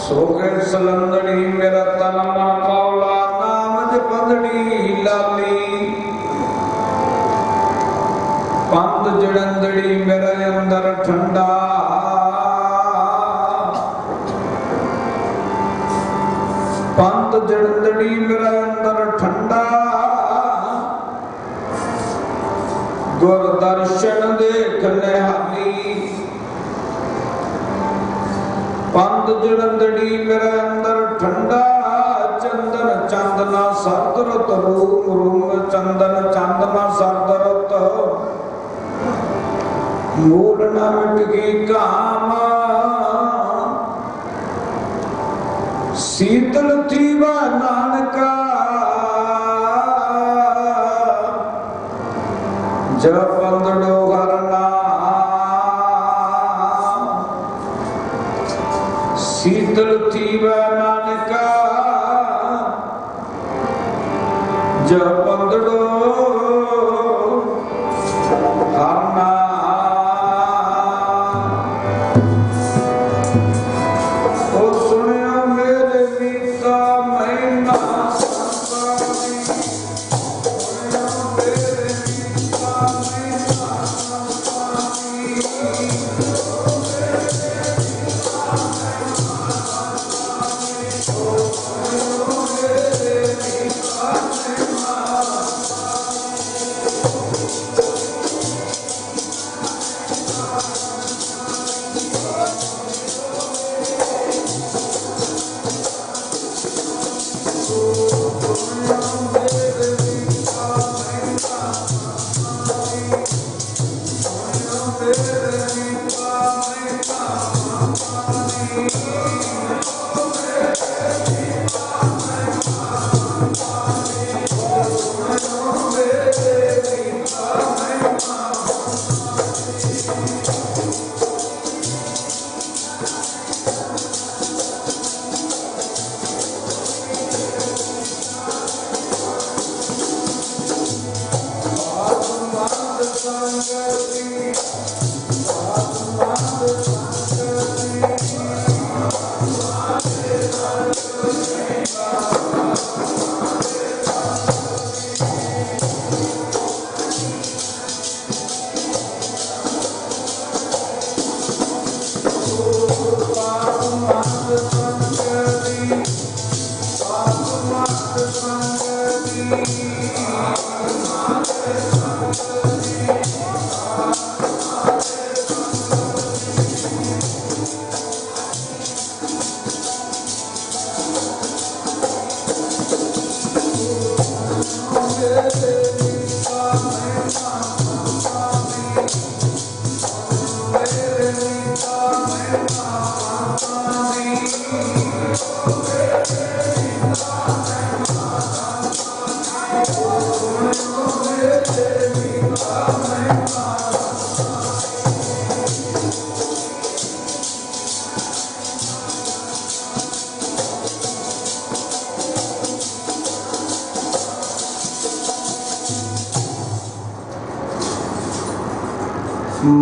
सोगे सलंदड़ी मेरा तन मन पावला नाम जपंदड़ी लाली पंद जड़ंदड़ी मेरा अंदर ठंडा पंद जड़ंदड़ी मेरा अंदर ठंडा गुर दर्शन देख निहाली पंद जड़ंदड़ी मेरा अंदर ठंडा चंदन चांदना सरदरत रूम रूम चंदन चांदना सरदरत मूल न मिट गई काम शीतल थी वह नानका जब पंदड़ो हरना शीतल थी वह नानका जब पंदड़ो हरना ओ सुनियो मेरे मीता महीना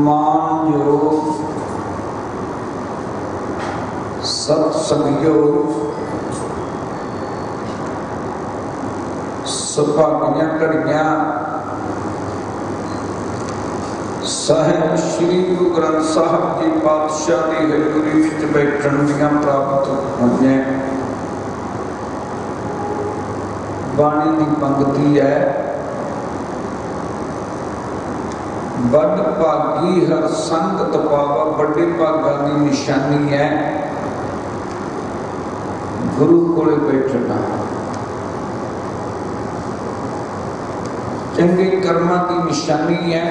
मान जो सत्संगो सुभागियां घड़ियां साहिब श्री गुरु ग्रंथ साहब जी पातशाह की हजूरी विच बैठण दियां प्राप्त होईयां। बाणी की पंक्ति है बड़ भागी हर संगत पावा बड़े भागा की निशानी है गुरु कोले बैठना। चंगे कर्मां की निशानी है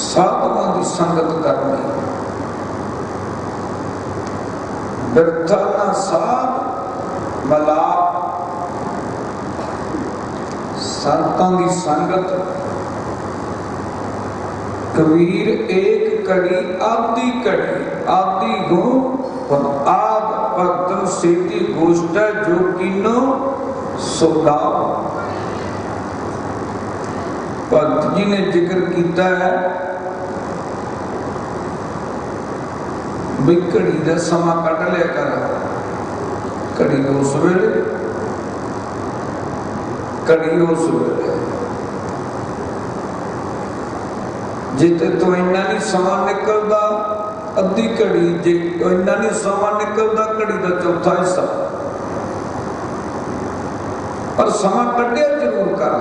साधुओं की संगत करनी। बिरथा ना साध मलाप संतां की संगत। कबीर एक कड़ी आदि कड़ी आदि गुण आद भक्तन सेती गोष्ठ जो कीनो सुदाव। भगत जी ने जिक्र किया है भी घड़ी का समा कढ़ लिया कर, घड़ी उस वेले, घड़ी उस वेले जिते तो इन्ना नहीं समा निकलता अद्धी घड़ी, जे इन्ना नहीं समा निकलता घड़ी का चौथा हिस्सा, पर समा कढ़िया जरूर कर।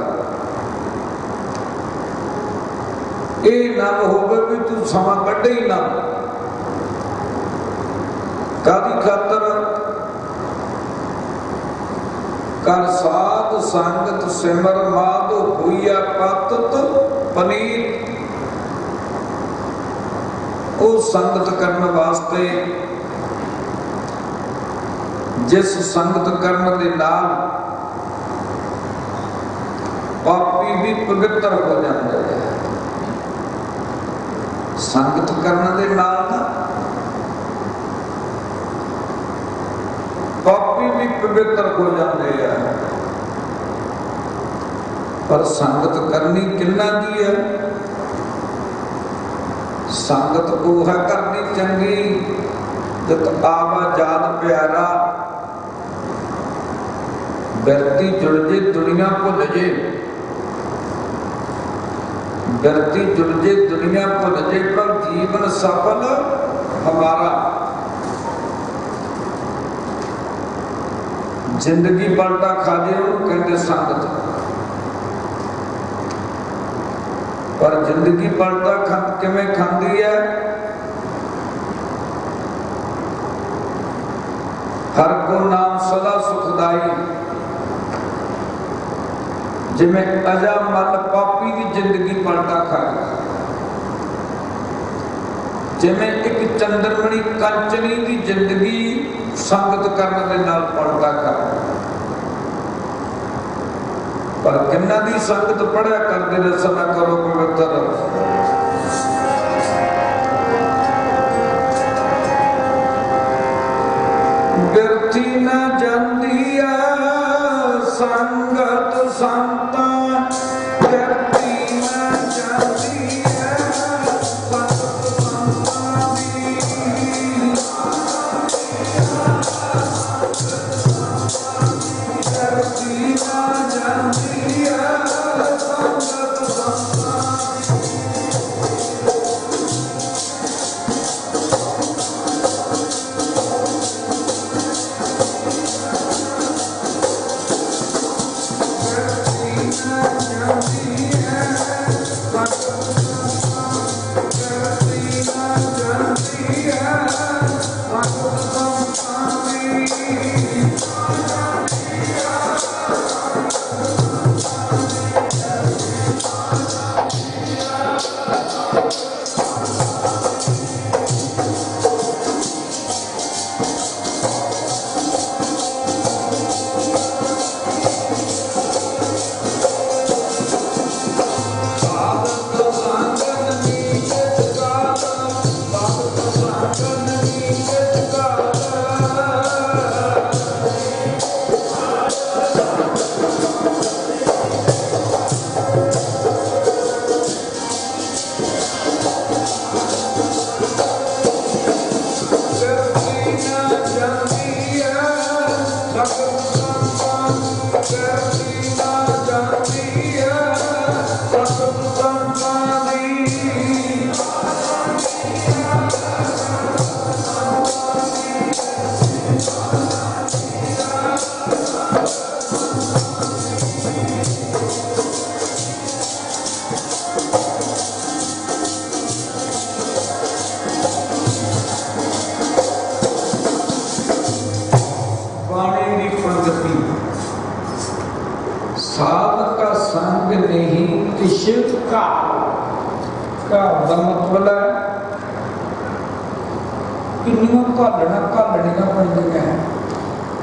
ये ना होवे भी तू समा कढ़े ही ना, कादी खातर कर साध संगत सिमर माधो होइया पातत पनीर। वो संगत करने वास्ते जिस संगत करने दे नाल पापी भी पवित्र हो जाते हैं, संगत करने दे नाल ना पापी भी पवित्र हो जाते हैं। पर संगत करनी किन्ना दी है? संगत को है करनी चंगी जत आवा जाद प्यारा, व्यक्ति जुड़ जे दुनिया भुल जे, व्यक्ति जुड़ जे दुनिया भुल जे, पर जीवन सफल हमारा। जिंदगी पलटा खा जे कहते संगत, पर जिंदगी पलटा किवें खांदी है? हर को नाम सदा सुखदाई। जिमें अजा मल पापी की जिंदगी पलटा खाए, जिमें एक चंद्रमणि कंचनी की जिंदगी संगत करने के नाल पलटा खाए। पर किन्ना दी संगत पढ़िया करते रसना करो पवित्र। बिरथी न जांदी संगत संता, बिरथी न जांदी संगत संता दी। बिरथी न जांदी संगत संता।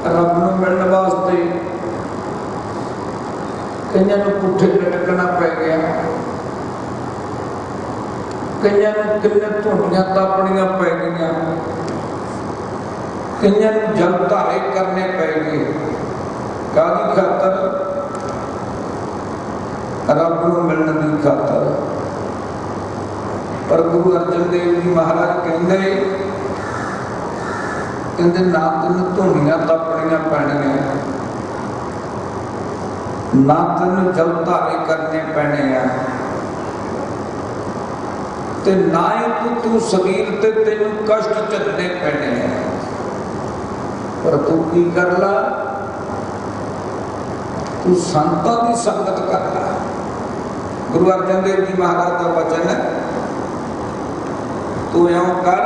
रब नूं मिलने वास्ते कईयां नूं पुठे लटकना पै गया, कईयां नूं किन्ने धुनियां तापणियां पै गईयां, कईयां नूं जल धारे करने पै गए। कादी खातर? रब नूं मिलने की खातर। पर गुरु अर्जन देव जी महाराज कहते कहते ना तेन धूनियां तपनियां पैणियां, ना तेन जल धारे करने पैने आ, ते ना ही तू शरीर ते तेन कष्ट झलने पैने आ। पर तू की कर ला, तू संतां दी संगत कर ला। गुरु अर्जन देव जी महाराज का वचन है, तू यों कर,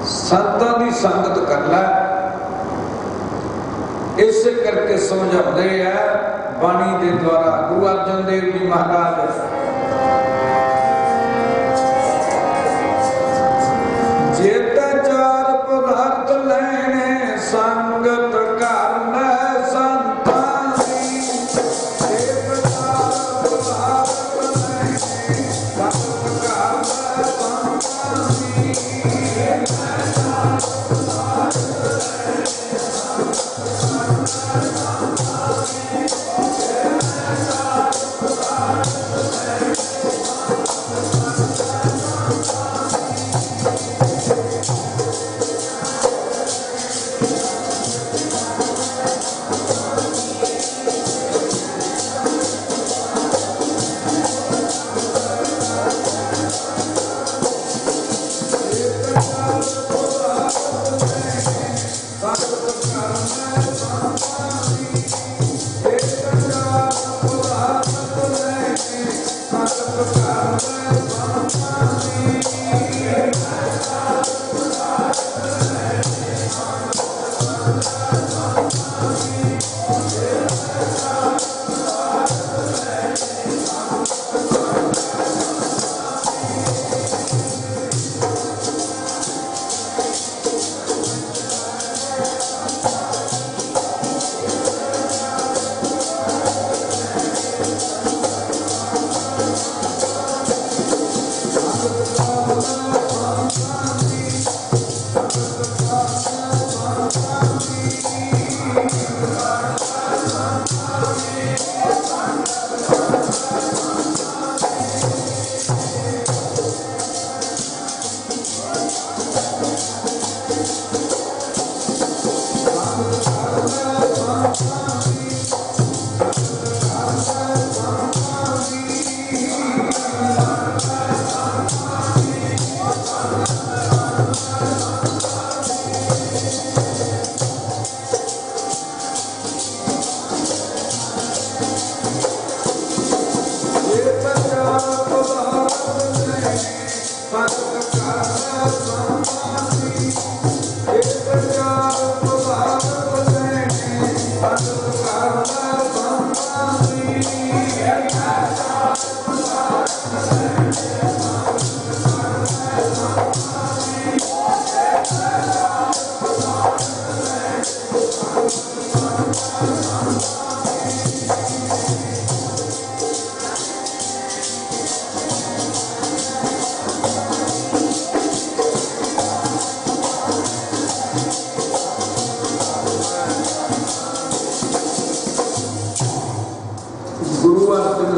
संतां दी संगत कर ला। इसे करके समझाते हैं बाणी के द्वारा गुरु अर्जन देव जी महाराज। जेते चार पदार्थ लेने संगत करना संतां दी, जेते चार पदार्थ लेने संगत करना संतां दी,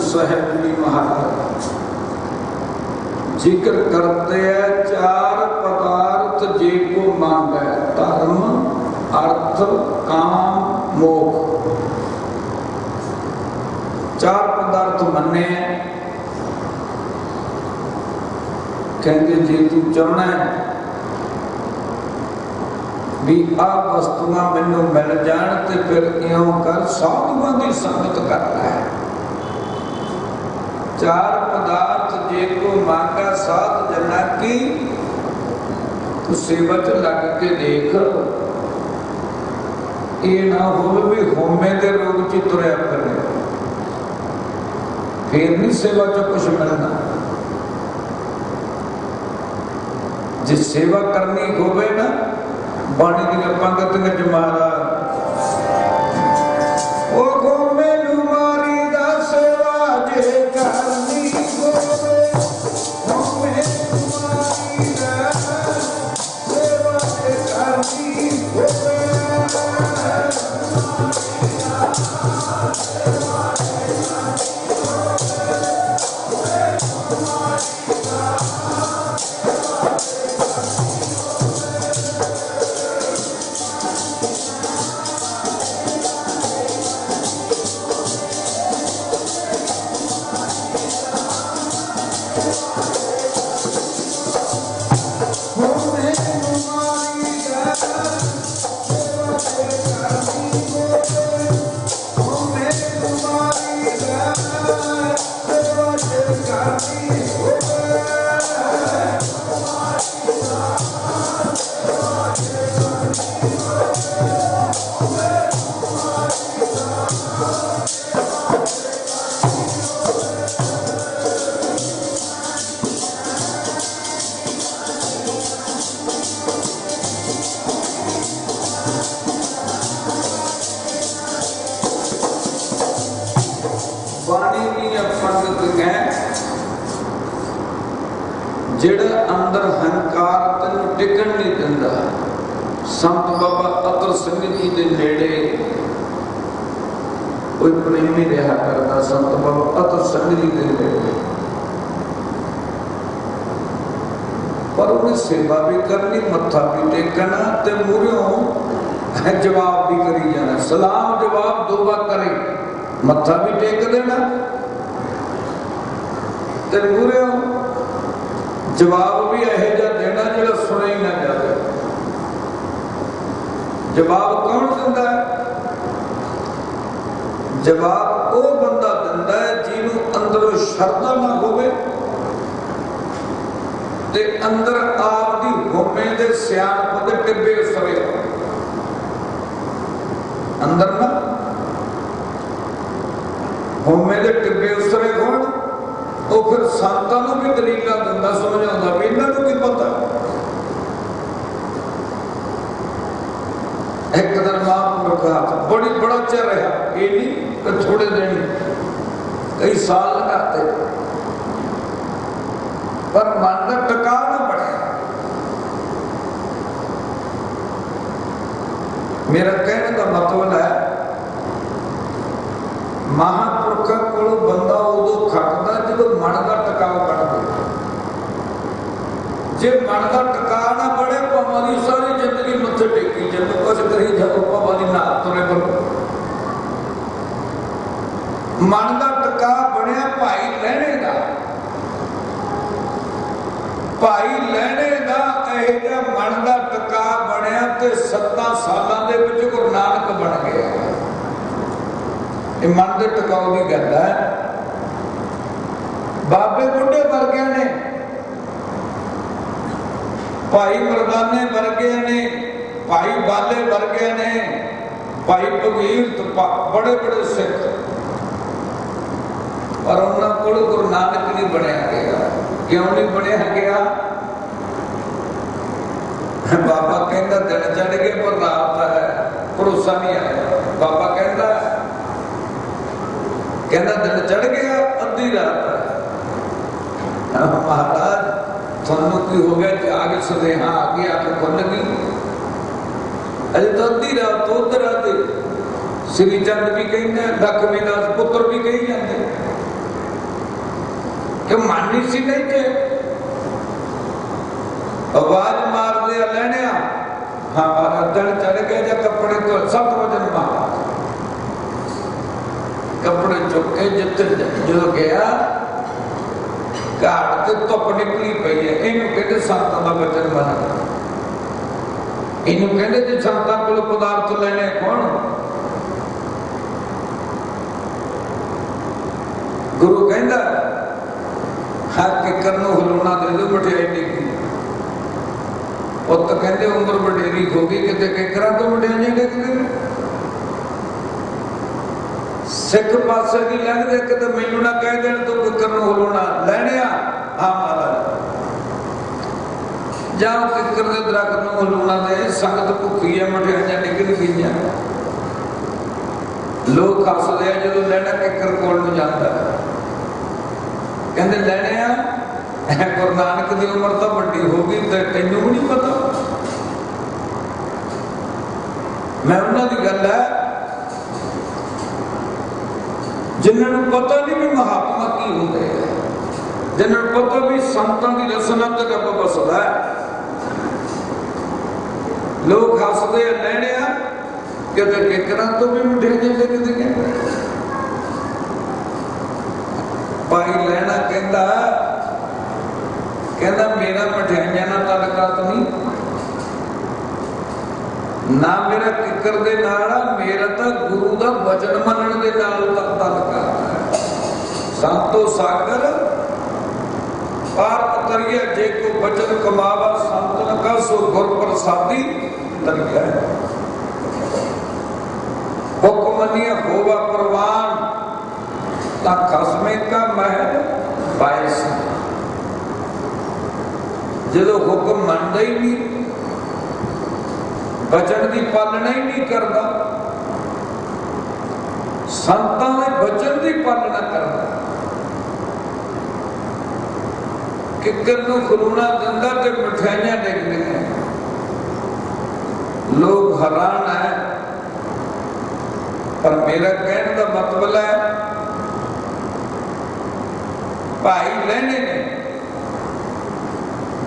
साहेब जी महाराज जिक्र करते हैं चार पदार्थ जे को मांगे, धर्म अर्थ काम मोक्ष। चार पदार्थ मन्ने कहते जे तू चाहना है भी आ वस्तुआं मैनू मिल जान ते फिर इउं कर साधुआं दी संगत कर लै। चार पदार्थ जे को मांगा साध जना की, तू सेवा च लग के देख, ये ना हो भी होमे दे रोग च तुरया फिरे, फिर नहीं सेवा च कुछ मिलना। जे सेवा करनी होवे ना, बाणी दी पंगत च महाराज ओ होमे नू मारी दा सेवा जे करनी होवे, होमे नू मारी दा सेवा जे करनी होवे। ਜਿਹੜਾ ਅੰਦਰ ਹੰਕਾਰ ਤੈਨੂੰ ਟਿਕਣ ਨਹੀਂ ਦਿੰਦਾ। ਸੰਤ ਬਾਬਾ ਅਤਰ ਸਿੰਘ ਜੀ ਦੇ ਨੇੜੇ ਕੋਈ ਪ੍ਰੇਮੀ ਰਿਹਾ ਕਰਦਾ, ਸੰਤ ਬਾਬਾ ਅਤਰ ਸਿੰਘ ਜੀ ਦੇ ਨੇੜੇ, पर उन्हें सेवा भी करनी, मत्था भी टेकना ते मूहरियों जवाब भी करी जाना, सलाम जवाब दो बार करे, मत्था भी टेक देना ते मूहरियों जवाब भी यह जा देना जो सुने ही ना जाए। जवाब कौन दिंदा है? जवाब वो बंदा दिंदा है जिन्हों अंदरों शरधा ना होवे ते अंदर आप दी होमे दे सियाणप दे टिब्बे उसरे अंदर ना होमे दे टिब्बे उसरे होण, वो फिर संतां नूं भी दलीलां दिंदा, समझाउंदा भी इन्हां नूं की पता। एक दिन महापुरुष का हाथ बड़ा चिर रहा, ये नहीं थोड़े दिन, कई साल लगाते, पर मन का टकाव ना बढ़े। मेरा कहने का मतलब है महापुरखा को बंदा उदो खटदा जो मन का टकाव बढ़ गया। जे मन का टकाव ना बढ़े भावी सारी जिंदगी मत्थे टेकी जब कुछ करी जाओ भावी ना तुरे बनो। मन का टकाव बनया भाई लहने का, भाई लहने का यह मन का टका बनया ते 7 सालों के विच गुरु नानक बन गया। ये मन के टकाऊ की गल है। बाबे बुढ़े वर्गे ने, भाई मरदाने वर्गे ने, भाई बाले वर्गे ने, भाई भगीरथ बड़े बड़े सिख, पर उन्होंने को गुरु नानक नहीं बनया गया। क्यों नहीं बनया गया? बाबा कहता दिन चढ़ गए पर रात है, भरोसा नहीं आया। बाबा कहता दिन चढ़ गया अद्धी रात है। महाराज थानू की हो गया जाग सदेहा आ गया, अख खुल गई, अजे तो अद्धी रात तो उधर आते। श्री चंद भी कहते, लक्ष्मी दास पुत्र भी कही जाते कि मानी सी नहीं थे। आवाज मार दे लेने, हाँ महाराज दिन चढ़ गए जा कपड़े तो 7 वजन महाराज कपड़े चुक के जिते जो गया घाट ते धुप निकली पई है। इनू कहते संतां दा वचन बना, इनू कहते जे संतां कोल पदार्थ लेने कौन? गुरु कहंदा हर किकर नूं हलूना दे दो मठियाई नहीं। पुत कहते उम्र वडेरी हो गई, किते किकरां तो मठियाइयां डिगदियां। सिख पासे की लंघदे किते मैनू ना कह देण तूं किकर नूं हलूना लैणे आ। हाँ महाराज जाओ किकर दे दरख्त नूं हलूना दे, संगत भुखी है, मठियाइयां निकल गईयां। लोग हसदे आ जदों लैणा किकर कोल नूं जांदा, कहते लैने गुरु नानक की उम्र तो वड्डी हो गई तो तेनू भी नहीं पता। मैं उन्होंने गल है जिन्होंने पता नहीं भी महात्मा की होंगे, जिन्होंने पता भी संतां की रसना ते रब बसदा है। लोग हसदे लैने किते किकरां तो भी मठियाइयां डिगदियां। भाई लैना कहता मेरा मठियाइयां नाल ताल्लुकात नहीं, ना मेरा किकर दे नाल, मेरा तो गुरु दा वचन मनण दे नाल ताल्लुकात है। संतो सागर पार उतरिया जे को वचन कमावा, संतन का सो गुर प्रसादी तरिया। हुक्म मनिया होवा प्रवान ता खसमे का महल बायस। जो हुक्म मनता ही नहीं, वचन की पालना ही नहीं करता, संतां दे वचन की पालना करता, किकर नूं खरूणा दिंदा ते मिठाइयां डिगदियां। लोग हैरान है, पर मेरा कहने का मतलब है भाई लेने ने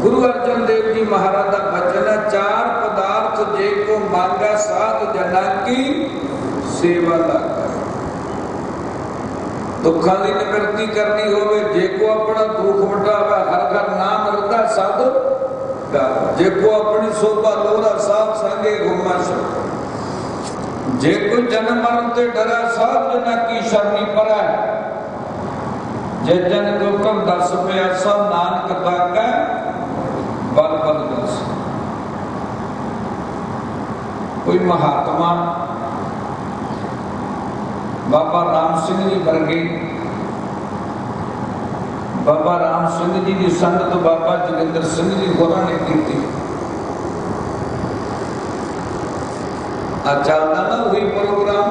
गुरु अर्जन देव जी महाराज का वचन है, चार पदार्थ जे को मांगा साध जना की सेवा लागा। दुखा की निवृत्ति करनी होवे, जे को अपना दुख मिटावे हर घर नाम रता साधु, जे को अपनी शोभा लोरा साध संगे घुमा सो, जे को जन्म मरण ते डरा साध जना की शरणी परै, जे जन गोकम दस प्यासा नानक ताकै बल बल दस। कोई महात्मा बाबा राम सिंह जी वर्गे, बाबा राम सिंह जी की संगत बाबा जोगिंदर सिंह जी होरां ने की। चलता ना वही प्रोग्राम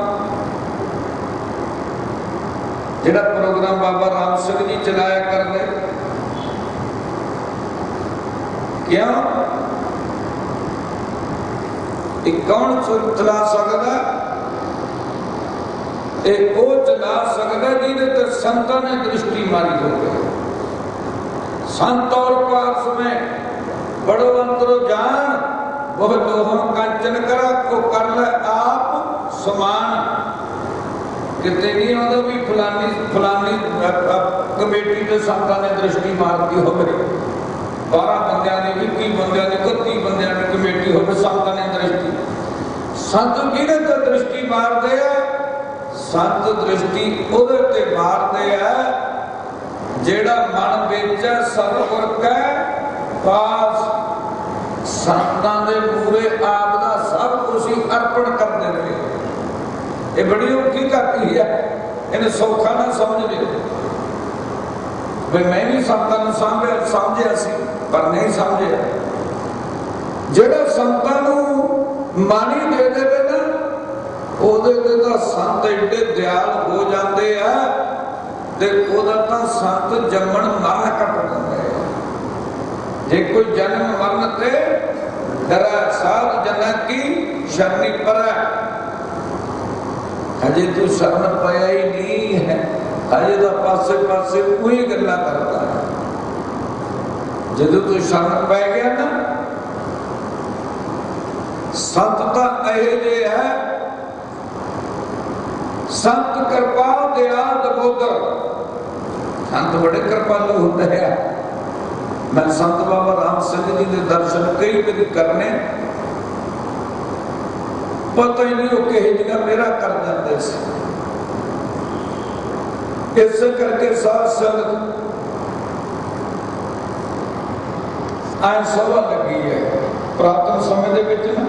जिहड़ा प्रोग्राम बाबा राम सिंह जी चलाया करते। क्यों कौन चला सकता? एक वो चला सकता जिहदे ते संतां ने दृष्टि मारी हो गई। संत और पार्श में बड़ो अंतरो जान, वह लोहम कंचन करा को कर ले आप समान। कितने नहीं आता भी फलानी फलानी कमेटी के संतां ने दृष्टि मारती हो गई, 12 बंदियां ने 21 बंदियां ने 31 बंदियां ने कमेटी हो गई, संतां ने दृष्टि। संत किहदे ते दृष्टि मारदे आ? संत दृष्टि उहदे ते मारदे आ जेड़ा मन विच सतगुर कै पास, संतां दे मूरे आप दा सब कुछ ही अर्पण कर देवे। ये बड़ी औखी करती है, इन्हें सौखा ना समझ ले। मैं भी संतां नूं समझिया सी पर नहीं समझे। जेड़ा संतां नूं मानी दे देवे ना, ओदे ते तां संत एडे दयाल हो जाते हैं ते ओदा तां संत जम्मण मरण कट दिंदे। जे कोई जन्म मरण ते डरै साध जना की शरणी परै। हजे तू शरण पाया ही नहीं है, हजे तो पासे पासे कोई गल्ला करता है। जदों तू शरण पै गया ना, संत तां इहे जे है, संत कृपाल दयाल दबोदर। संत बड़े कृपालु होते हैं। मैं संत बाबा राम सिंह जी के दर्शन कई कई करने, पता ही नहीं वो किहे जगह मेरा कर जाते से। इस करके साथ संगत आज सभा लगी है। पुरातन समय दे विच ना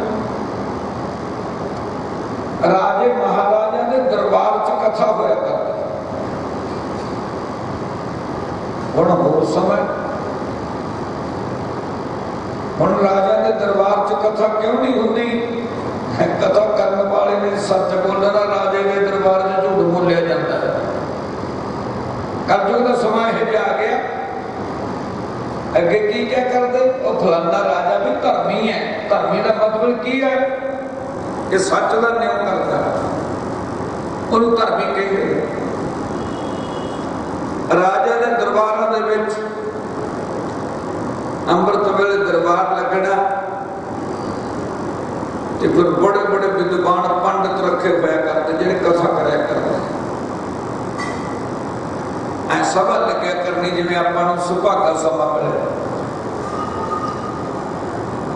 राजे महाराजा के दरबार च कथा होया करती। हुण होर समय, हुण राजा के दरबार च कथा क्यों नहीं होती? कथा करने वाले ने सच बोलना, राजे के दरबार में झूठ बोलिया जाता है। कलयुग का समय यह आ गया। अगे की क्या करते? और फलाना राजा भी धर्मी है। धर्मी का मतलब की है? कि सच का न्याय करता है, उन्होंने धर्मी कहते। राजा के दरबारों के विच अंमृत वेले दरबार लगना, तो फिर बड़े बड़े विद्वान पंडित रखे हुए करते जिन्हें कथा कराया करते। सभा लग्या करनी जिवें आपां नूं सुभागा सभा मिले।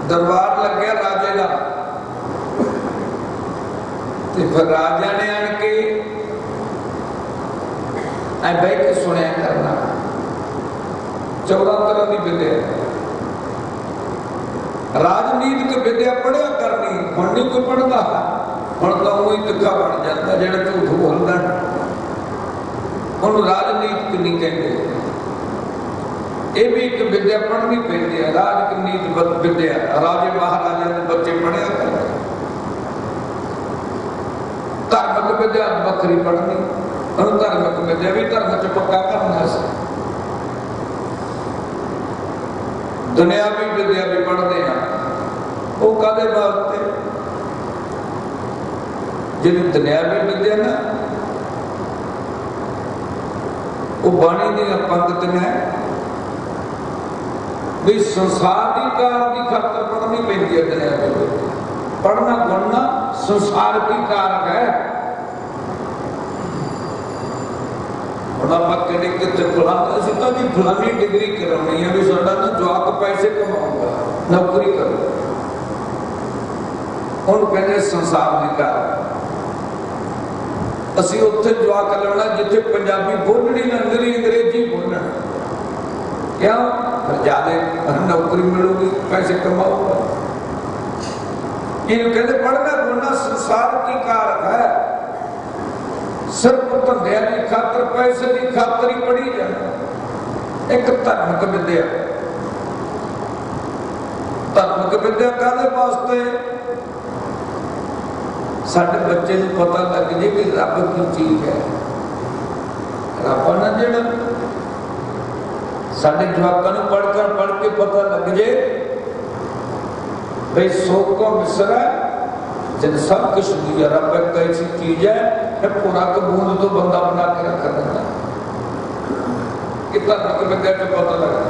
दरबार लग्या राजे का, तो फिर राजा ने आन के बह के सुनिया करना। 14 तरह की विद्या, राजनीतिक विद्या पढ़िया करनी। हुण नहीं कोई पढ़ता, हुण तो वही तिखा बन जाता जिहड़ा झूठ बोलदा। उन्होंने राजनीतिक नहीं कहते। ये भी एक विद्या पढ़नी पैंदी है, राजनीति विद्या। राजे महाराजा के बच्चे पढ़िया करते। धार्मिक विद्या बखरी पढ़नी, धार्मिक विद्या भी धर्म च पक्का करना। दुनियावी विद्या भी पढ़ते हैं, वो कादे वास्ते? जिहड़ी दुनियावी विद्या ना वो बाणी दी पंगत ने भी संसार की कार की खातर पढ़नी पैंदी है। दुनियावी विद्या पढ़ना पढ़ना संसार की कारक है। फलानी डिग्री करवानी है भी साडा ना जवाक पैसे कमाऊंगा, नौकरी करो, उन्होंने कहते संसार की कारक। असी उत्थे जवाक लेना जिथे पंजाबी बोलनी ना, अंग्रेजी बोलना, क्यों? ज्यादा नौकरी मिलूगी, पैसे कमाऊंगा। इन्हें कहते पढ़ना पढ़ना संसार की कारक है। सिर्फ धंधे की खातर, पैसे की खातर ही पढ़ी जाए। एक धार्मिक विद्या, धार्मिक विद्या काहदे वास्ते? साडे बच्चे को पता लग जाए कि रब की चीज है। रब ना जिहड़ा साडे जवाकां नूं पढ़ के पता लग जाए भाई सो को मिसरा जिन सब कुछ दिया रब एक ऐसी चीज है कि पूरा बूंद तो बंदा बना के रख देता। कितना तक विद्या को पता लगा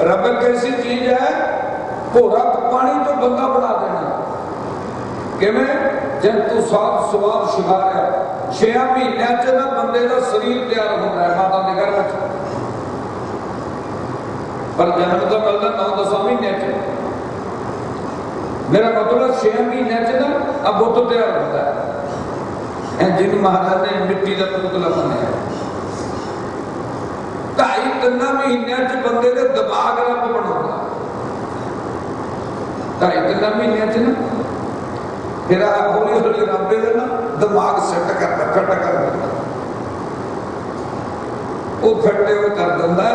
रब एक ऐसी चीज है पूरा पानी तो बंदा बना देना। किवें? जब तू साफ सुभाव शिकार है 6 महीने च ना बंदे का शरीर तैयार होता है माता के गर्भ च, पर जन्म तो मिलता 9-10 महीने च। मेरा मतलब 6 महीने च ना अब बुत तैयार होता है। जिन महाराज ने मिट्टी का पुतला बनाया 2.5-3 महीने च बंदे के दिमाग रब बनाता। 2.5-3 महीने च ना फिर हौली हौली रब ना दिमाग सेट करता, फिट कर देता। वो फिटे वो कर देता,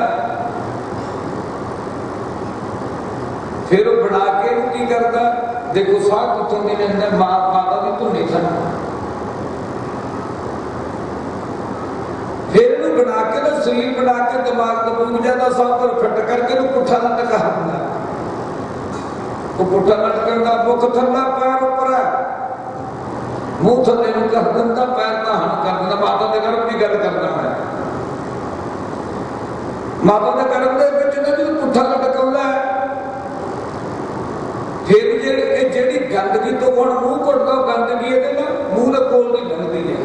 फिर वो बना के की करता। देखो साह कितों की लेंदा, माता की धुनी सन। फिर बना के ना शरीर बना के दिमाग को मूंग जाता साह पर फिट करके पुट्ठा लटका दिंदा। वो पुट्ठा लटकन का मुख थल्ला पैर उपर है, मुंह थल्ले नूं कर दिंदा, पैर धान कर दिंदा। माता के गर्भ की गल करदा मैं। माता के गर्भ दे विच ना जो पुट्ठा लटकाउंदा है, फिर ਜਿਹੜੀ गंदगी तो ਹੁਣ ਮੂੰਹ ਘੁੱਟਦਾ गंदगी ਇਹਦੇ ਨਾਲ ਮੂੰਹ ਦੇ ਕੋਲ ਦੀ ਲੰਘਦੀ ਹੈ।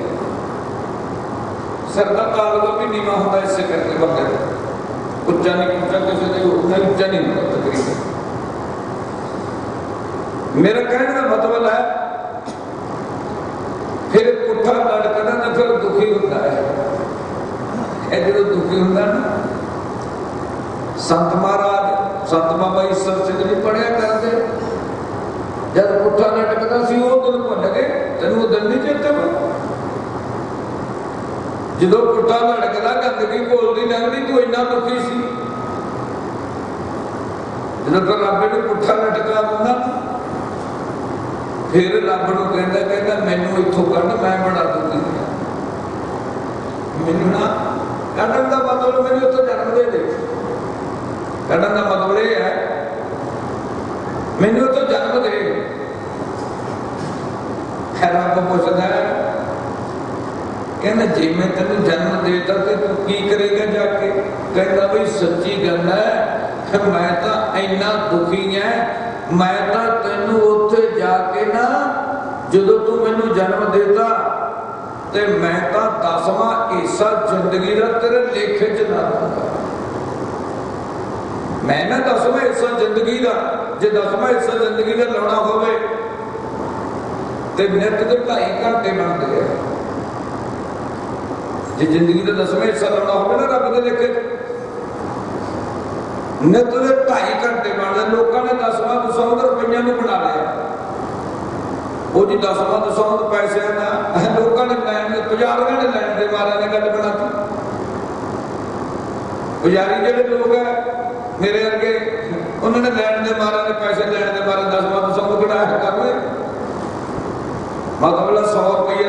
ਸਿਰ ਦਾ ਤਾਲੁਕ ਵੀ ਨੀਵਾਂ ਹੁੰਦਾ ਇਸੇ ਕਰਕੇ ਬੰਦੇ ਦਾ ਉੱਚਾ ਨਹੀਂ ਉੱਚਾ ਕਿਸੇ ਦੇ ਉੱਚਾ ਨਹੀਂ ਹੁੰਦਾ ਤਕਰੀਬਨ। मेरा कहने का मतलब है फिर पुट्ठा लटकदा ना फिर दुखी होता है। जो दुखी होता ना संत महाराज संत बाबा ईश्वर सिंह जी पढ़िया करते जब पुट्ठा लटकदा सी वो दिन भुल गए तेन वो दिन नहीं चेते जो पुट्ठा लटकदा गंदगी घोलदी लंघदी तू इन्ना दुखी सी जो तो रब ने पुट्ठा लटका दिंदा फिर रब नूं कहंदा मैनू इत्थों कढ मैं बड़ा दुखी मैनू ना कढण दा मतलब मैनू इत्थों जन्म दे कढण दा मतलब ये है मैनू इत्थों जन्म दे। रब पुछदा है कहना जे मैं तेन जन्म देता तो तू की करेगा जाके? कहता बई सच्ची गल है मैं तो इन्ना दुखी है मैं तो तेनू उत्थे जाके ना जदों तू मैनू जन्म देता ते मैं तो 10वां हिस्सा जिंदगी का तेरे लेखे च ला दूंगा। मैं ना 10वां हिस्सा जिंदगी का जे 10वां हिस्सा जिंदगी का लाना होवे ते नित के 2.5 घंटे बनते हैं। जे जिंदगी का 10वां हिस्सा लाना होवे ना रब के लेखे नित के 2.5 घंटे बनते। लोगों ने 10वां दसौंध रुपये में बना लिया वो जी 10वां दसौंध पैसे ना लोगों ने लैन पुजारियों ने लैन के मारे ने गल बनाती। पुजारी जो लोग है मेरे वर्गे उन्होंने लैन के मारे ने पैसे लैन के मारे 10वां दसौंध बनाया कर ले मतलब 100 रुपये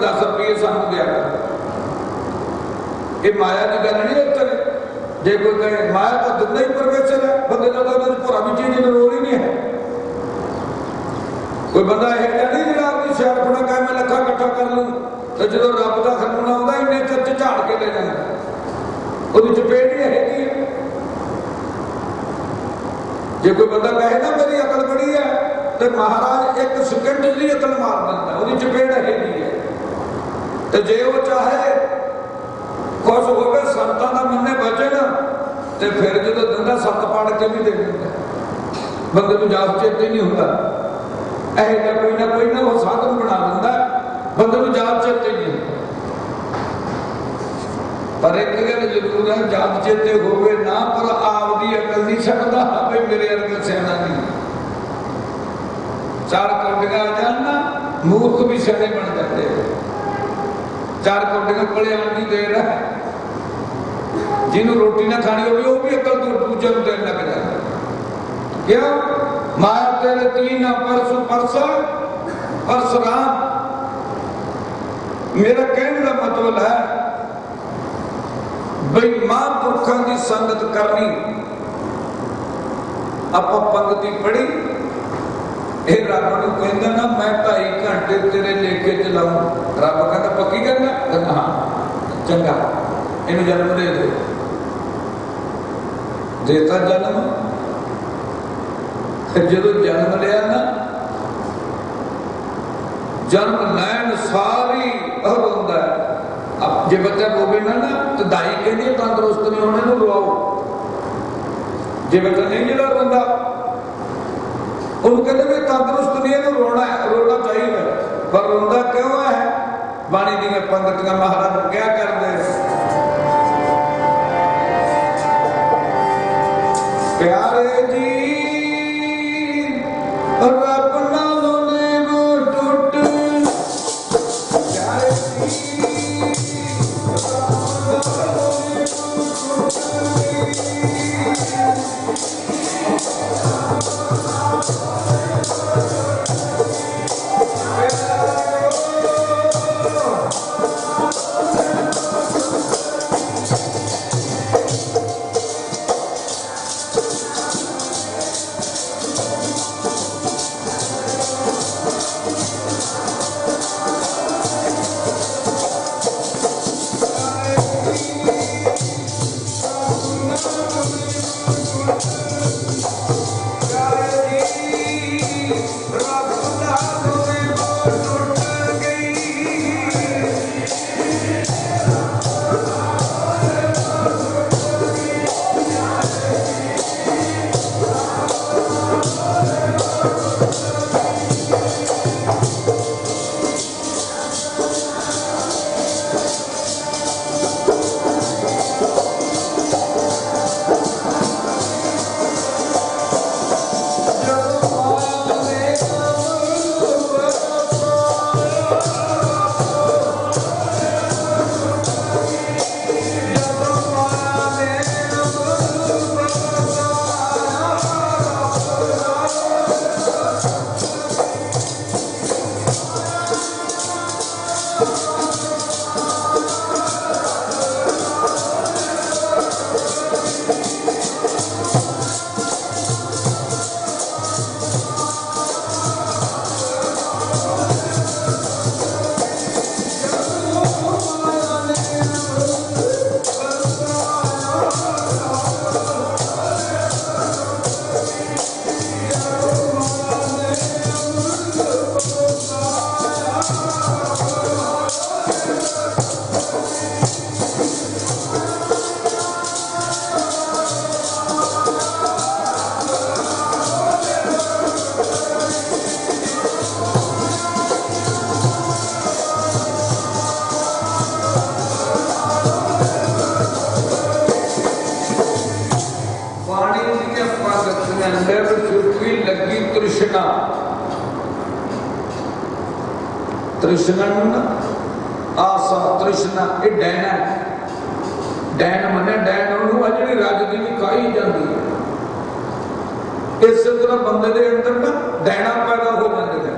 10 रुपये सानू दिया। ये माया की गल नहीं उत्तर जे कोई कहे माया तो दिंदा ही परमेश्वर है, बंदे का तो भरा भी चीज रोल ही नहीं है। कोई बंदा यह नहीं जो अपनी सियाणपना कहे मैं लखा इकट्ठा कर लूँ, तो जो रब का खजाना आता इन्ने चर्च झाड़ के ले जाना, वो चपेट ही है। जे कोई बंदा कहे ना मेरी अकल बड़ी है, तो महाराज एक सेकंड की अकल मार देता है, वो चपेट है। तो जे वो चाहे खुश हो गए संतां का मन्ने बचे ना, तो फिर जो दिंदा सत्त पढ़ के भी दे दिंदा, बंदे को जाप चेते नहीं होता। ऐसा कोई ना वो साधन बना दिंदा, बंदे को जाप चेते नहीं होता। पर एक गल जरूर है, जाप चेते होवे ना पर आपदी अकल नहीं छड्डदा, भाई मेरे अर्गे सियाणा नहीं। चार कौडियां आ जान ना, मूर्ख भी सियाणे बन जाते हैं। चार कौडियां कोले आने की देर है, जिन्हों रोटी ना खानी होगी वो भी अकल तो दूजे को देने लग जाए। क्यों? माया तेरे तीन परसों परसा परशुराम। मेरा कहने का मतलब है भाई महापुरखों की संगत करनी। आप पंक्ति पढ़ी, रब नूं कहंदा ना मैं 2.5 घंटे तेरे लेके चलाऊं, रब कहता पक्की करना, कहना हाँ चंगा इन्हें जन्म दे दो। देता जन्म, जो जन्म लिया ना, जन्म लैन सारी रोंदा है। अब जे बच्चा रोवे ना तो दाई कहती तंदुरुस्त नहीं होने रुआओ। जे बच्चा नहीं जो रोंदा उन्होंने कहते भी तंदुरुस्त नहीं है, रोना है, रोना चाहिए, पर रोंदा क्यों है? बाणी दी पंगतियां महाराज क्या कर दे, प्यारे जी रब नालों ने वो टूट, प्यारे जी तृष्णा, तृष्णन आसा तृष्णा ये डैन है। डैन मने डैन उन्होंने जी रज की भी खाई जाती है। इस तरह बंदे के अंदर ना डैना पैदा हो जाते हैं।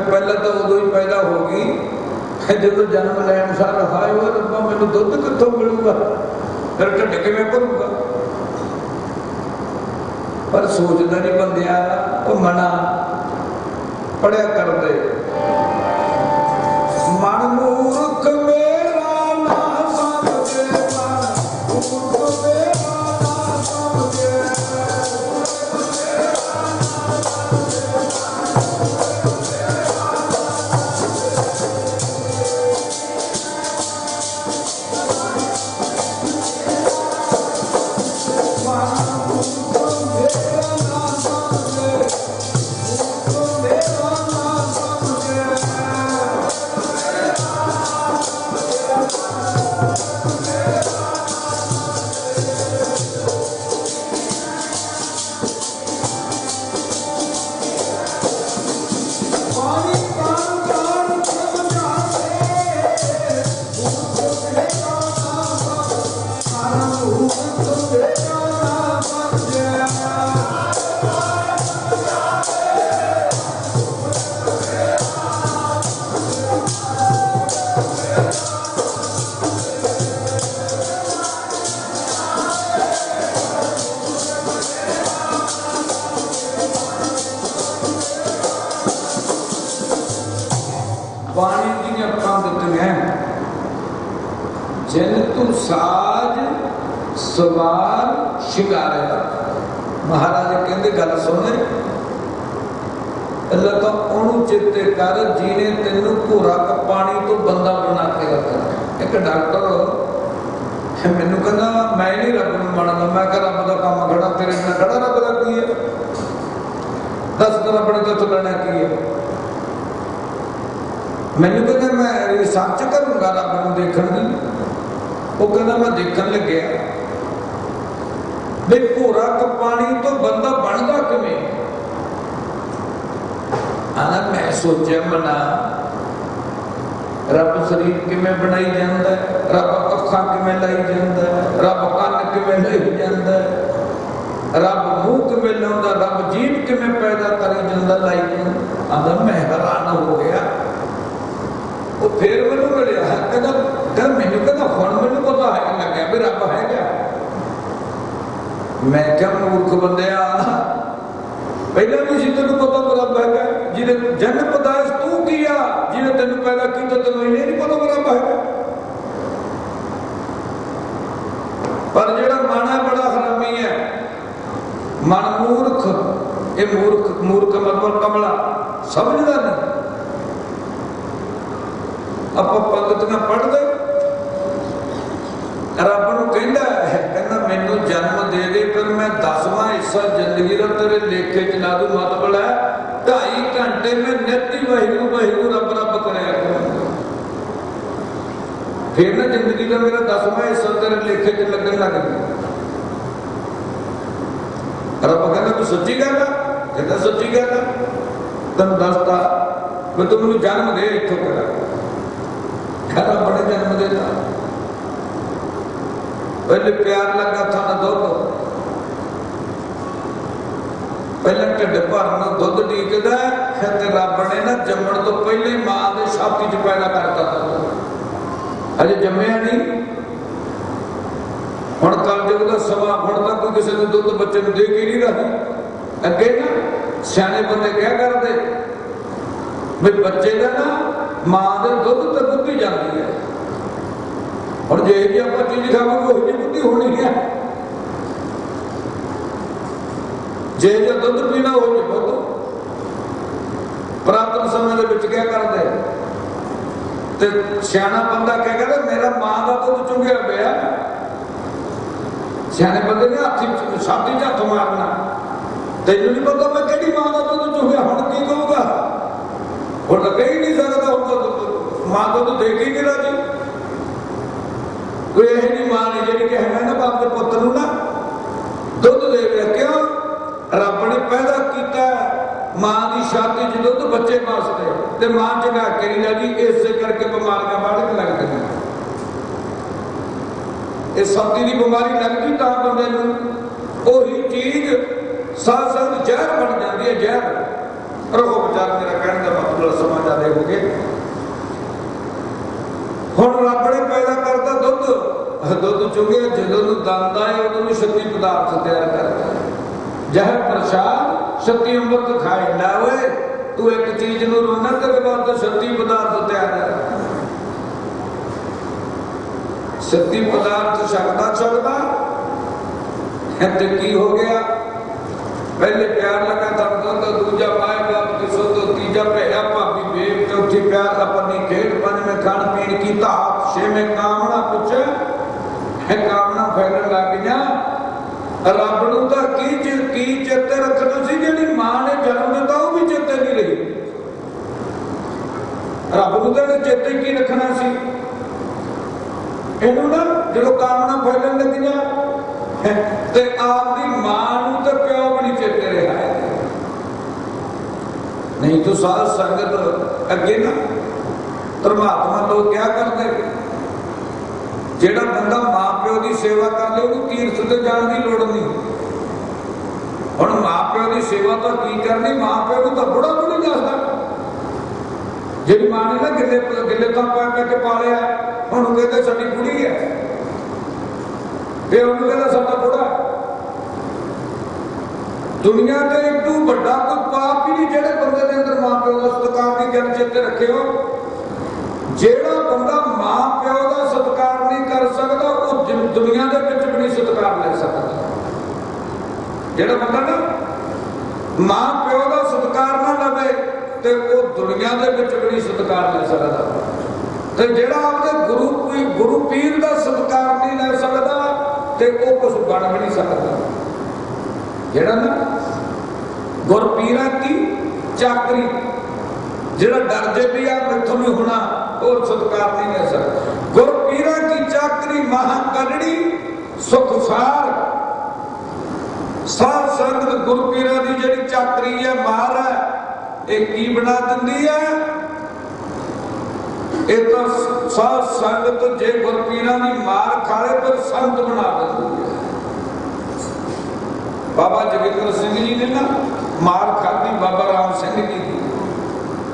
पहले तो उदो ही पैदा होगी जो जन्म लैन सार हाय वो रब्बा मैनू दुध कितों मिलूगा, फिर ढिड किवें भरूगा? पर सोचदा नहीं बंदिया, वो मना पढ़िया करदे मन मूर्ख मेरा ना समझे, मन मूर्ख मेरा ना समझे। वाणी जी ने अपना दित्तियां जिन तू साज सवार शिंगारेगा। महाराज कहते गल सुने, अल्लाह तो उन्होंने चित्ते कर जिने तेनू घोरा का पानी तो बंदा बना के रखा। एक डॉक्टर मैनू कहना मैं नहीं रब नूं मनदा, मैं कह रब दा काम खड़ा तेरे नाल खड़ा, रब दा की है दस तो रब ने तो लेना की है। मैनू कहना मैं रिसर्च करूंगा रब नूं देखण दी, वो कहना मैं देखण लग्या भी घोरा का पानी तो बंदा बनदा किवें। आना मैं सोचा मना रब शरीर किवें बनाई जांदा, रब अखां किवें लाई जांदा, रब कन्न किवें लाई जांदा, रब मुंह किवें लाउंदा, रब जीभ किवें पैदा करी जांदा लाई जांदा। आंदा मैं हैरान हो गया। वो फिर मैनू मिलिया, कहता मैनू कहता हुण मैनू पता है लग्या भी रब है क्या। मैं क्या मूर्ख बंदिया, पहले भी सी तेन पता रब है, जिन्हें जन पदाइश तू किया, जिन्हें तेन पैदा किया तेन इन्हें नहीं पता रब है। पर जेड़ा मन है बड़ा हरामी है, मन मूर्ख, ये मूर्ख मूर्ख मतलब कमला समझदा नहीं। आप पंडित पढ़ते रब नूं कहंदा मैनू जन्म दे दे, फिर मैं 10वां हिस्सा जिंदगी का तेरे लेखे च ला दूं। मतलब है 2.5 घंटे में नित ही वाहिगुरू वाहिगुरू रब रब करया करूं, फिर ना जिंदगी का मेरा 10वां हिस्सा तेरे लेखे च लगन लग गया। रब कहंदा तू सच्ची गल है? कहंदा सच्ची गल है, तैनूं दसदा मैं तू मैनूं जन्म दे इत्थों करा। खरा बड़े जन्म देता, पहले प्यार लगा था ना दुध, पहले ढिड भरन दुध ढीकदा ते रब ने ना जम्मण तो पहले मां दे छाती च पैदा करता था, अजे जम्मिया नहीं। हुण कलयुग दा समा, हुण तक कोई किसी ने दुध बच्चे नूं दे के नहीं रही। अगे ना सियाणे बंदे क्या करदे भी बच्चे का ना मां दे दुध ते बुद्धि जाती है। और जे जी आप चीज खावे वही बुद्धि होनी है, जे जो दुध पीना हो जी बुद्ध। पुरातन समय के क्या करते ते सियाना बंदा क्या कहता मेरा मां का दुध चुंगिया पिया। सियाने बंदे ने हाथी छाती च हथ मारना, तेन नहीं पता मैं कि मां का दुध चुंगिया, हम की कहूँगा और तो कह ही नहीं सकता। मां को तो देख ही नहीं राजी, कोई यही नहीं मां नहीं जी कह मैं ना अपने पुत्र ना दुध दे दिया। क्यों? रब ने पैदा किया मां की छाती च दुध बच्चे वास्ते, ते मां चढ़ा के नहीं लगी, इसे करके बीमारियां बढ़ लग गई। इस छाती की बीमारी लगती तो बंदे उही चीज साथ साथ जहर बन जाती है। जहर रहो विचार, मेरा कहने का मतलब समझ आ रहे हो गए। हुण रब ने पैदा करता दुध, दुध चुगे जो दंद आए उदों शक्ति पदार्थ तैयार करता है। जह प्रसाद शक्ति अमृत खाए ना हुए तू एक चीज नूं रोना तेरे बाद तो शक्ति पदार्थ तैयार है। शक्ति पदार्थ छकदा छकदा ते की हो गया, पहले प्यार लगा दर्द तो दूजा माए बाप की सुध तीजा भैया भाभी बेब चौथी प्यार अपनी खेत पंज में खान पीन की ताप छे में कामना पूछे कामना फैलन लग गया। रब नूं तां की चेते रखना सी जिहड़ी मां ने जन्म दिता वो भी चेते नहीं रही। रब नूं तां चेते की रखना सी। इहनूं ना जो कामना फैलन लगियां ते आपदी मां नूं तां प्यो भी नहीं चेते रहा है। नहीं तो साध संगत अगे ना परमात्मा लोग क्या करते, जेड़ा बंदा मां प्यो की सेवा कर ले उन्हें तीर्थ ते जाण की लोड़ नहीं। हुण मां प्यो की सेवा तो की करनी, मां प्यो को तो बुढ़ा भी नहीं दसदा। जिहड़ी मां ने ना गिले गिले तो पै के पालिया हुण कहते साडी बुढ़ी है, फिर उन्होंने कहना साडा बुढ़ा। दुनिया ते इतू बड़ा कोई पाप ही नहीं जेड़े बंदे दे अंदर मां प्यो का सत्कार की गल चेते रखे हो। जेड़ा बंदा मां प्यो का सत्कार नहीं कर सकता वो दुनिया दे विच भी नहीं सत्कार ले सकता। जेड़ा बंदा ना मां प्यो का सत्कार ना लवे ते वो दुनिया दे विच भी नहीं सत्कार ले सकता। ते जेड़ा आपदे गुरु पीर का सत्कार नहीं ले सकता ते वो कुछ बन भी नहीं सकता। जेड़ा ना गुर पीरा की चाकरी जेड़ा डर जे भी आ मैथों नहीं होना और सत्कार नहीं ले सकता। गुर पीरा की चाकरी महाकरड़ी सुखसार साध संगत गुर पीरा की जेड़ी चाकरी है मार है एक की बना दिंदी है। एक तो साध संगत जे गुर पीरा की मार खाए पर संत बना दिंदी है। बाबा जोगिंदर सिंह जी ने ना मार खाधी बाबा राम सिंह जी की।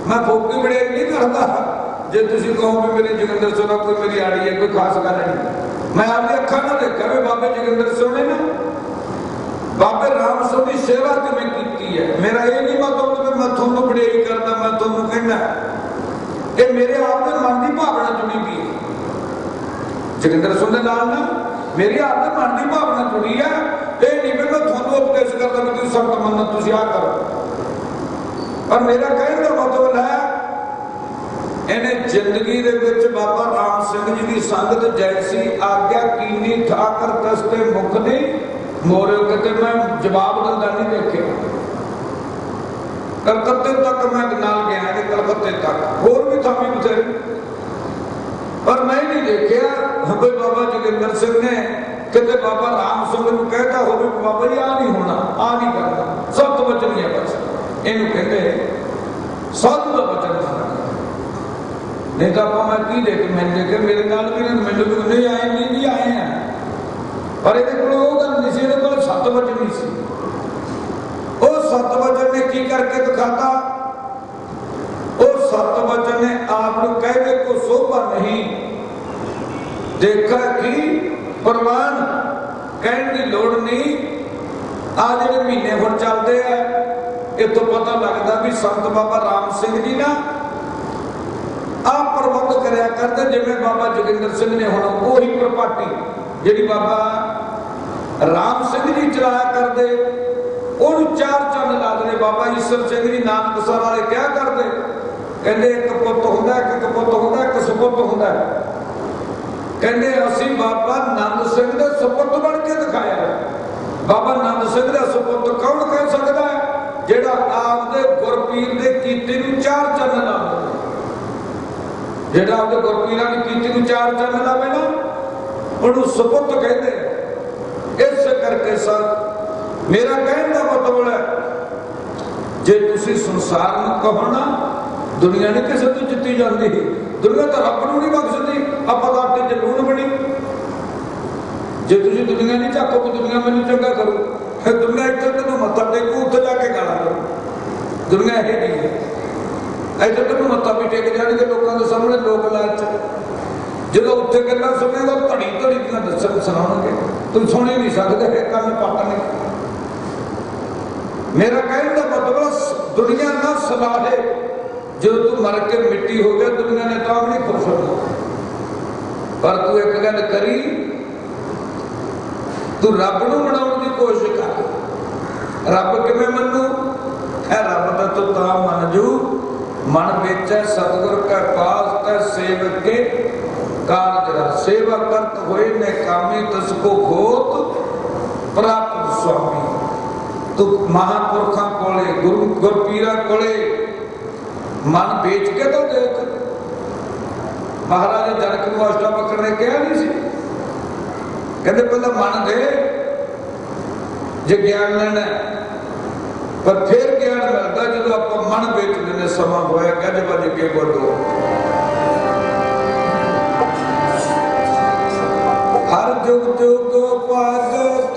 मैं फोकी बड़े नहीं करता जे तुसी कहो भी मेरी जोगिंदर सिंह कोई मेरी आड़ी है कोई खास गल नहीं। मैं आपकी अखा ना देखा भी बाबे जोगिंदर सिंह ने ना बाबे राम सिंह की सेवा किवें कीती है। मेरा ये नहीं मतलब मैं थोनों बड़ाई करता, मैं थोनों कहना ये मेरे आपके मन की भावना जुड़ी भी है। जोगिंदर सिंह के नाल ना मेरी आपके मन की भावना जुड़ी है। ये नहीं भी मैं थोनों उपदेश करता भी तुम संत मनना तुम आ करो, पर मेरा कहने का मतलब है इन्हें जिंदगी दे विच बाबा राम सिंह जी की संगत जैसी आज्ञा कीनी ठाकर कस्ते मुख ने मोरे कहते मैं जवाब दिंदा नहीं देखे। कलकत्ते तक मैं नाल गया कि कलकत्ते तक होर भी थामी बथेरे, पर मैं नहीं देखा भाई बाबा जोगिंदर सिंह ने किते बाबा राम सिंह को कहता हो भी बाबा जी आ नहीं होना आ नहीं करना सत वचन है। बस इन्हू कहते सत का वचन नहीं तो आप मैं की देख मैं देखे मेरे नाल भी मैंने भी नहीं आए नहीं आए हैं, पर ये गल नहीं सी को सत वचन नहीं सी। वो सत वचन ने की करके दिखाता, उस सत वचन ने आप कहने को शोभा नहीं देखा कि प्रवान कहने की लोड़ नहीं। आ जो महीने हुण चलते हैं ये तो पता लगता भी संत बाबा राम सिंह जी ना आप प्रबंध करया करते जिवें बाबा जोगिंदर सिंह ने हुण वही प्रपाटी जिहड़ी बाबा राम सिंह जी चलाया करते उन्होंने चार चंद ला देने। बाबा ईश्वर सिंह जी नानकसर वाले क्या करते कहते एक पुत हुंदा एक पुत हुंदा एक सुपुत हुंदा। कहते असी बाबा नंद सिंह दे सुपुत बन के दिखाया। बाबा नंद सिंह दा सुपुत कौन कह सकता है जेड़ा आपदे गुरपीर दे कीते नूं चार चंद लावे। जेड़ा आपदे गुरपीरां दी कीते नूं चार चंद लावे ना उहनूं सुपुत कहते। इस करके सर मेरा कहने का मतलब है जे तुसी संसार नूं कहो ना दुनिया नहीं किसी तो जित्ती जाती। दुनिया तो रब नूं नहीं बख्शदी आपां तां आटे च लूण बनी। जे तुसी दुनिया नहीं चाहो कि दुनिया मैनूं चंगा करो फिर दुनिया इधर तेनों मत्था टेकू उत्थे जाके गाला करो। दुनिया यही नहीं है इधर तेनों मत्था भी टेक जाएंगे लोगों के सामने लोक लालच जो उत्थे गल्लां सुनेगा घड़ी घड़ी दियां दस्सण सुनाउणगे, तुम सुन ही नहीं सकते, कल पक नहीं। मेरा कहने का मतलब दुनिया ना सलाहे, जो तू मर के मिट्टी हो गया दुनिया ने तो नहीं खुश होना, पर तू एक गल करी, तू रब नूं मनाउण दी कोशिश कर। रब किवें मन्नू है? रब दा तू तां मन जू मन बेचे सतगुर का पास तै सेवक के कारज रस, सेवा करत होए ने कामी तसको होत प्राप्त स्वामी। तू महापुरखा कोले गुरपीरा कोले मन बेच के तो देख। महाराज जनक नूं अष्टावक्र ने कहा नहीं सी, कहते पहले मन दे जे ज्ञान लेना, पर फिर ज्ञान मिलता जो आप मन बेच देने। समा होया गज बज के बोलो, हर जुग जुग भगत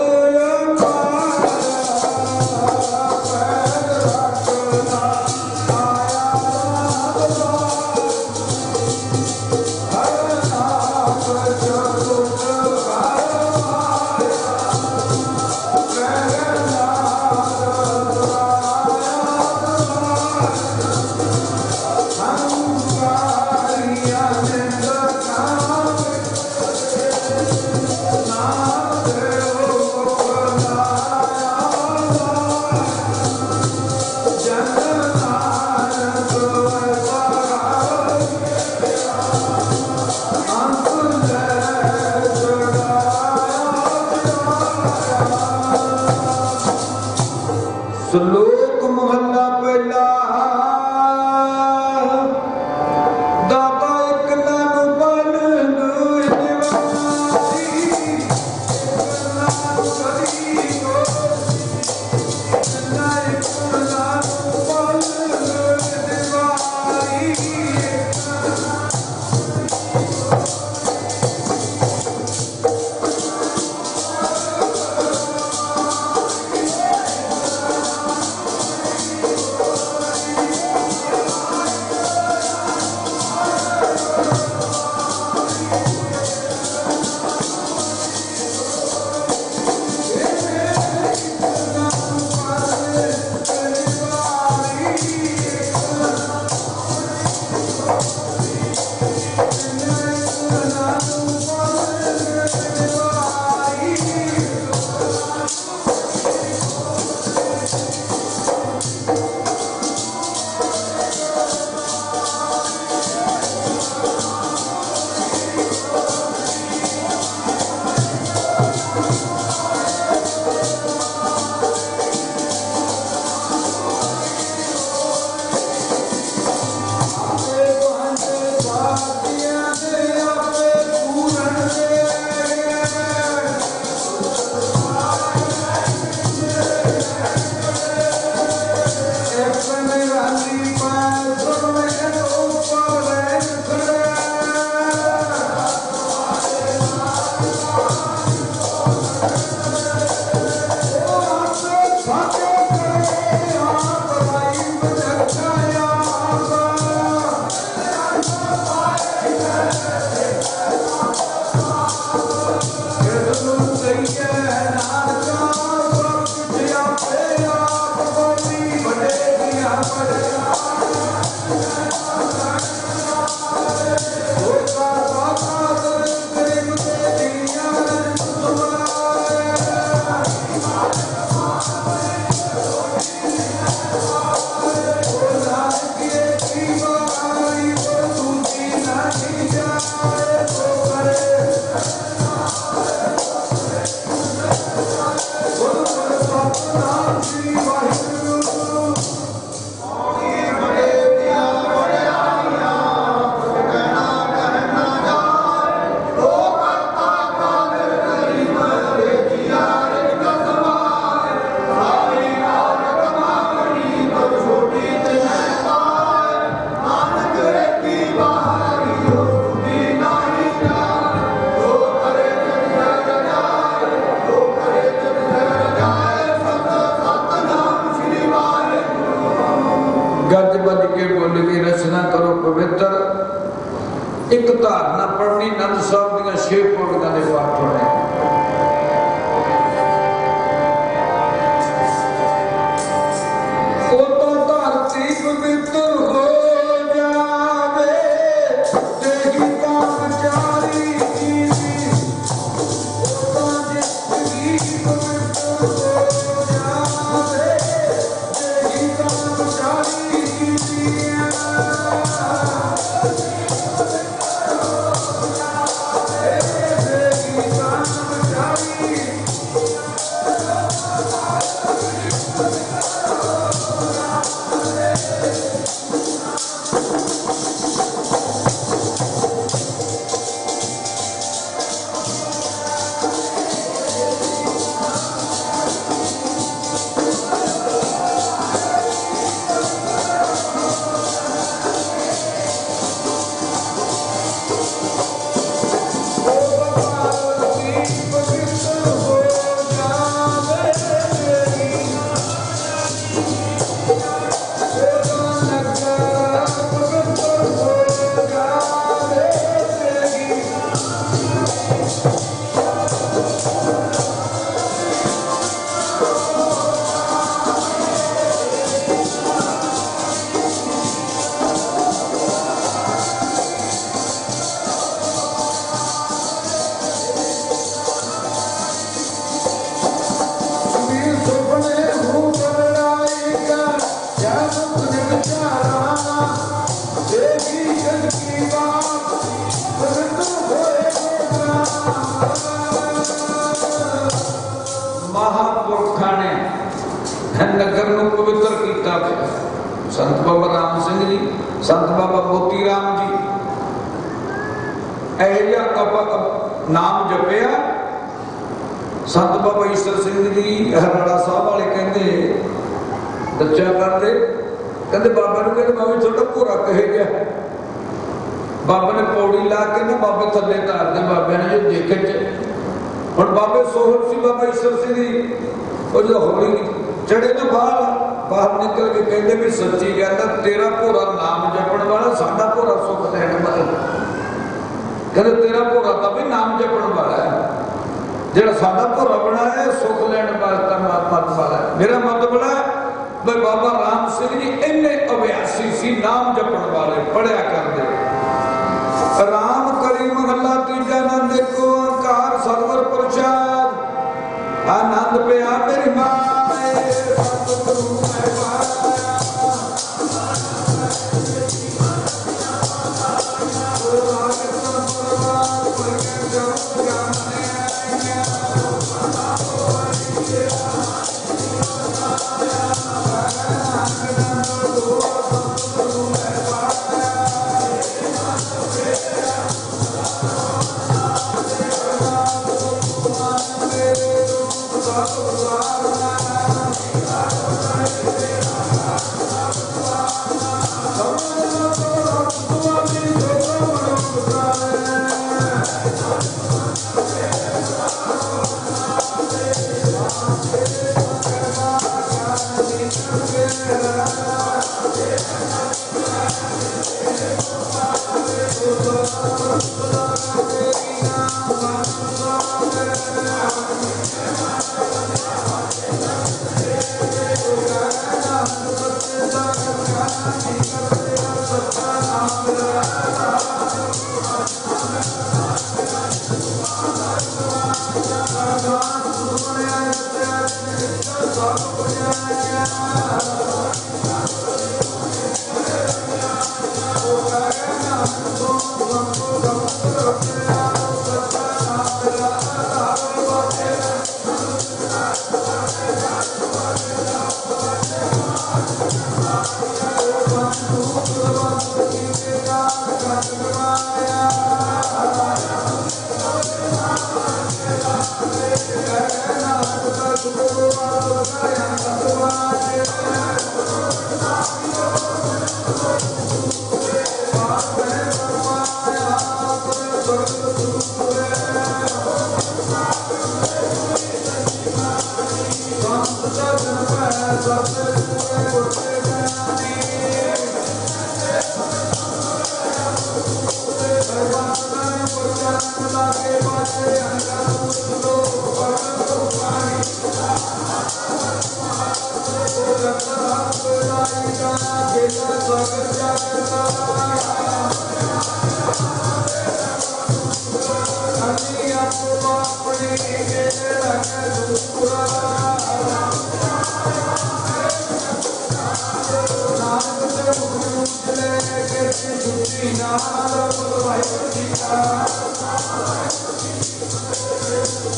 श्लोक महला पहला। दाता एक नानु बन एक धारणा पढ़नी नंद साहब दी 6 पौड़ियां दे पाठ होने नगर नूं पवित्र कीता गया। संत बाबा राम सिंह जी, संत बाबा मोती राम जी ऐजा नाम जपिया। संत बाबा ईश्वर सिंह जी हरवाड़ा साहब वाले कहते दच्चा करते कहते बाबा नूं कहते बाबे थोड़ा भोरा कहे गया। बाबा ने पौड़ी ला के ना बाबे थले धार दे बाबे ने जो देखे हुण बाबे सोहर सी बाबा ईश्वर सिंह जी जो हौली चढ़े ना बाहर निकल के कहते भी सच्ची गल तेरा भोरा नाम जपण वाला साडा भोरा सुख लैण वाला। कहते तेरा भोरा तो भी नाम जपण वाला है, जेड़ा साडा भोरा बनाया सुख लैण वाला मत वाला है। मेरा मत बड़ा भाई बाबा राम सिंह जी इन्ने अभ्यासी सी नाम जपण वाले पढ़िया करते। राम करी महला तीजा ना देखो अंकार सरवर प्रसाद आनंद पिया मेरी मां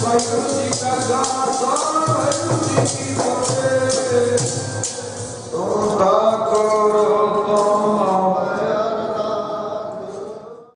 वाहिगुरु जी का खालसा वाहिगुरु जी की फतेह।